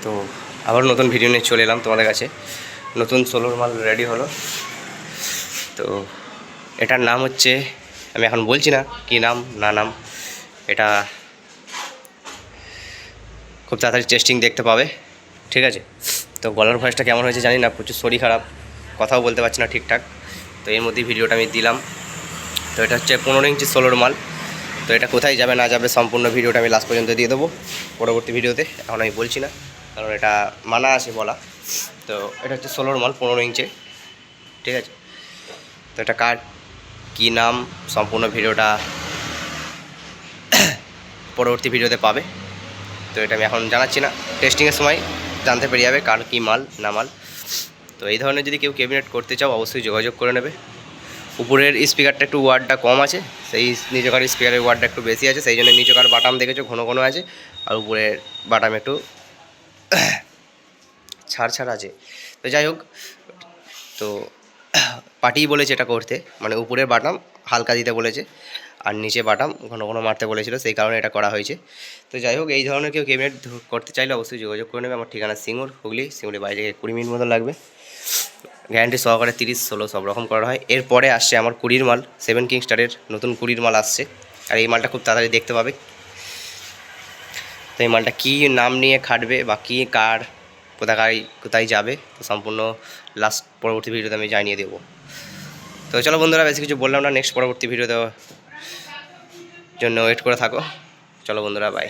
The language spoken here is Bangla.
তো আবার নতুন ভিডিও নিয়ে চলে এলাম তোমাদের কাছে। নতুন সোলোর মাল রেডি হলো। তো এটার নাম হচ্ছে, আমি এখন বলছি না কী নাম না নাম, এটা খুব তাড়াতাড়ি টেস্টিং দেখতে পাবে, ঠিক আছে। তো গলার ভয়েসটা কেমন হয়েছে জানি না, প্রচুর শরীর খারাপ, কথাও বলতে পারছি না ঠিকঠাক। তো এর মধ্যেই ভিডিওটা আমি দিলাম। তো এটা হচ্ছে 15 ইঞ্চি সোলোর মাল। তো এটা কোথায় যাবে না যাবে সম্পূর্ণ ভিডিওটা আমি লাস্ট পর্যন্ত দিয়ে দেবো পরবর্তী ভিডিওতে, এখন আমি বলছি না কারণ এটা মানা আছে বলা। তো এটা হচ্ছে সোলোর মাল 15 ইঞ্চি, ঠিক আছে। তো এটা কার কী নাম সম্পূর্ণ ভিডিওটা পরবর্তী ভিডিওতে পাবে। তো এটা আমি এখন জানাচ্ছি না, টেস্টিংয়ের সময় জানতে পেরে যাবে কার কী মাল না মাল। তো এই ধরনের যদি কেউ ক্যাবিনেট করতে চাও অবশ্যই যোগাযোগ করে নেবে। উপরের স্পিকারটা একটু ওয়ার্ডটা কম আছে, সেই নিচকার স্পিকারের ওয়ার্ডটা একটু বেশি আছে, সেই জন্য নিচকার বাটাম দেখেছো ঘন ঘন আছে, আর উপরের বাটাম একটু ছাড় আছে। তো যাই হোক, তো পার্টিই বলেছে এটা করতে, মানে উপরের বাটাম হালকা দিতে বলেছে আর নিচে বাটাম ঘন ঘন মারতে বলেছিল, সেই কারণে এটা করা হয়েছে। তো যাই হোক, এই ধরনের কেউ ক্যাবিনেট করতে চাইলে অবশ্যই যোগাযোগ করে নেবে। আমার ঠিকানা সিঙ্গুর, হুগলি। সিঙ্গুরি বাইরে থেকে 20 মিনিট মতো লাগবে। গ্যারান্টি সহকারে 30, 16 সব রকম করা হয়। এরপরে আসছে আমার 20 মাল, 7 কিং স্টারের নতুন 20 মাল আসছে, আর এই মালটা খুব তাড়াতাড়ি দেখতে পাবে। তো এই মালটা কী নাম নিয়ে খাটবে বা কী কার কোথায় যাবে, তো সম্পূর্ণ লাস্ট পরবর্তী ভিডিওতে আমি জানিয়ে দেবো। তো চলো বন্ধুরা, বেশি কিছু বললাম না, নেক্সট পরবর্তী ভিডিও দেওয়ার জন্য ওয়েট করে থাকো। চলো বন্ধুরা, বাই।